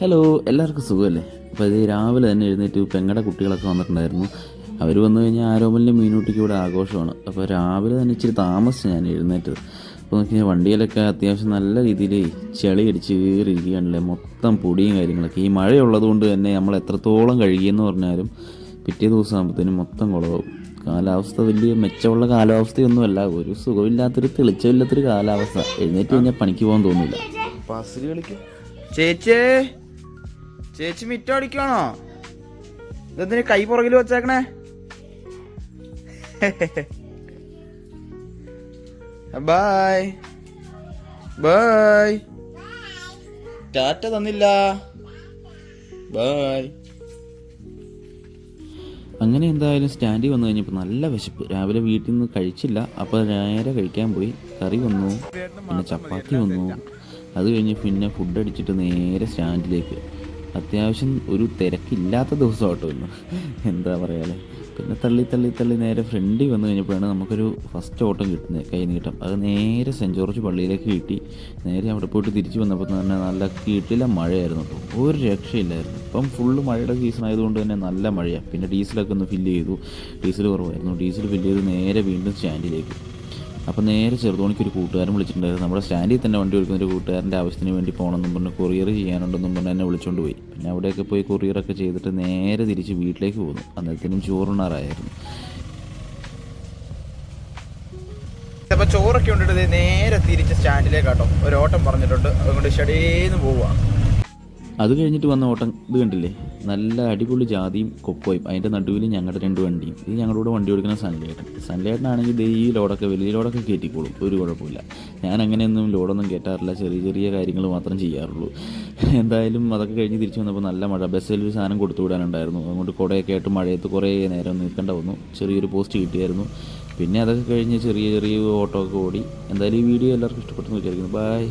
Hello, എല്ലാവർക്കും സുഖമല്ലേ? അപ്പോൾ ഇത് രാവിലെ തന്നെ എഴുന്നേറ്റ് പെങ്ങളുടെ കുട്ടികളൊക്കെ വന്നിട്ടുണ്ടായിരുന്നു. അവർ വന്നു കഴിഞ്ഞാൽ ആരോമലിൻ്റെ മീനൂട്ടിക്ക് ഇവിടെ ആഘോഷമാണ്. അപ്പോൾ രാവിലെ തന്നെ ഇച്ചിരി താമസിച്ച് ഞാൻ എഴുന്നേറ്റത്. അപ്പോൾ നോക്കി വണ്ടിയിലൊക്കെ അത്യാവശ്യം നല്ല രീതിയിൽ ചെളി അടിച്ച് കയറിയിരിക്കുകയാണല്ലേ, മൊത്തം പൊടിയും കാര്യങ്ങളൊക്കെ. ഈ മഴയുള്ളത് കൊണ്ട് തന്നെ നമ്മൾ എത്രത്തോളം കഴുകിയെന്ന് പറഞ്ഞാലും പിറ്റേ ദിവസം ആകുമ്പോഴത്തേനും മൊത്തം കുളമാവും. കാലാവസ്ഥ വലിയ മെച്ചമുള്ള കാലാവസ്ഥയൊന്നുമല്ല, ഒരു സുഖമില്ലാത്തൊരു തെളിച്ചമില്ലാത്തൊരു കാലാവസ്ഥ. എഴുന്നേറ്റ് കഴിഞ്ഞാൽ പണിക്ക് പോകാൻ തോന്നില്ല. പസിൽ കളിക്കും. ചേച്ചി ചേച്ചി മിറ്റം അടിക്കണോ? ഇതെന്തിന് കൈ പുറകിൽ വെച്ചേക്കണേ? ബൈ ബൈ, ടാറ്റ തന്നില്ല. ബൈ. അങ്ങനെ എന്തായാലും സ്റ്റാൻഡിൽ വന്നു കഴിഞ്ഞപ്പോൾ നല്ല വിശപ്പ്. രാവിലെ വീട്ടിൽ നിന്ന് കഴിച്ചില്ല, അപ്പോൾ നേരെ കഴിക്കാൻ പോയി. കറി വന്നു, പിന്നെ ചപ്പാത്തി വന്നു. അത് കഴിഞ്ഞ് പിന്നെ ഫുഡ് അടിച്ചിട്ട് നേരെ സ്റ്റാൻഡിലേക്ക്. അത്യാവശ്യം ഒരു തിരക്കില്ലാത്ത ദിവസമാട്ടോ ഇന്ന്, എന്താ പറയാല്ലേ. പിന്നെ തള്ളി തള്ളി തള്ളി നേരെ ഫ്രണ്ടിൽ വന്നു കഴിഞ്ഞപ്പോഴാണ് നമുക്കൊരു ഫസ്റ്റ് ഓട്ടം കിട്ടുന്നത്, കൈനീട്ടം. അത് നേരെ സെൻറ്റ് ജോർജ് പള്ളിയിലേക്ക് കിട്ടി. നേരെ അവിടെ പോയിട്ട് തിരിച്ച് വന്നപ്പോൾ തന്നെ നല്ല കിട്ടില്ല മഴയായിരുന്നു കേട്ടോ, ഒരു രക്ഷയില്ലായിരുന്നു. ഇപ്പം ഫുള്ള് മഴയുടെ സീസൺ ആയതുകൊണ്ട് തന്നെ നല്ല മഴയാണ്. പിന്നെ ഡീസലൊക്കെ ഒന്ന് ഫില്ല് ചെയ്തു, ഡീസൽ കുറവായിരുന്നു. ഡീസൽ ഫില്ല് ചെയ്ത് നേരെ വീണ്ടും സ്റ്റാൻഡിലേക്ക്. അപ്പോൾ നേരെ ചെറുതോണിക്ക് ഒരു കൂട്ടുകാരൻ വിളിച്ചിട്ടുണ്ടായിരുന്നു. നമ്മുടെ സ്റ്റാൻഡിൽ തന്നെ വണ്ടി എടുക്കുന്ന ഒരു കൂട്ടുകാരൻ്റെ ആവശ്യത്തിന് വേണ്ടി പോകണമെന്നും പറഞ്ഞ് കൊറിയർ ചെയ്യാനുണ്ടെന്നും പറഞ്ഞ് എന്നെ വിളിച്ചുകൊണ്ട് പോയി. പിന്നെ അവിടെയൊക്കെ പോയി കൊറിയറൊക്കെ ചെയ്തിട്ട് നേരെ തിരിച്ച് വീട്ടിലേക്ക് പോന്നു. അന്നേരത്തിനും ചോറുണ്ണാറായിരുന്നു. അപ്പോൾ ചോറൊക്കെ കൊണ്ടിട്ട് നേരെ തിരിച്ച് സ്റ്റാൻഡിലേക്കാട്ടോ ഒരു ഓട്ടം പറഞ്ഞിട്ടുണ്ട്. അതുകൊണ്ട് ഷടേന്ന് പോവുക. അത് കഴിഞ്ഞിട്ട് വന്ന ഓട്ടം ഇത് കണ്ടില്ലേ, നല്ല അടിപൊളി ജാതിയും കൊക്കോയും. അതിൻ്റെ നടുവിൽ ഞങ്ങളുടെ 2 വണ്ടിയും. ഇത് ഞങ്ങളുടെ കൂടെ വണ്ടി ഓടിക്കുന്ന സൺലേട്ടനാണെങ്കിൽ ഈ ലോഡൊക്കെ വലിയ ലോഡൊക്കെ കയറ്റിക്കോളും, ഒരു കുഴപ്പമില്ല. ഞാൻ അങ്ങനെയൊന്നും ലോഡൊന്നും കയറ്റാറില്ല, ചെറിയ ചെറിയ കാര്യങ്ങൾ മാത്രം ചെയ്യാറുള്ളൂ. എന്തായാലും അതൊക്കെ കഴിഞ്ഞ് തിരിച്ച് വന്നപ്പോൾ നല്ല മഴ. ബസ്സിൽ ഒരു സാധനം കൊടുത്തു വിടാനുണ്ടായിരുന്നു, അതുകൊണ്ട് കുടയൊക്കെ ആയിട്ട് മഴയത്ത് കുറേ നേരം നിൽക്കേണ്ട വന്നു. ചെറിയൊരു പോസ്റ്റ് കിട്ടിയായിരുന്നു. പിന്നെ അതൊക്കെ കഴിഞ്ഞ് ചെറിയ ചെറിയ ഓട്ടോ ഒക്കെ ഓടി. എന്തായാലും ഈ വീഡിയോ എല്ലാവർക്കും ഇഷ്ടപ്പെട്ടെന്ന് വിചാരിക്കുന്നു. ബൈ.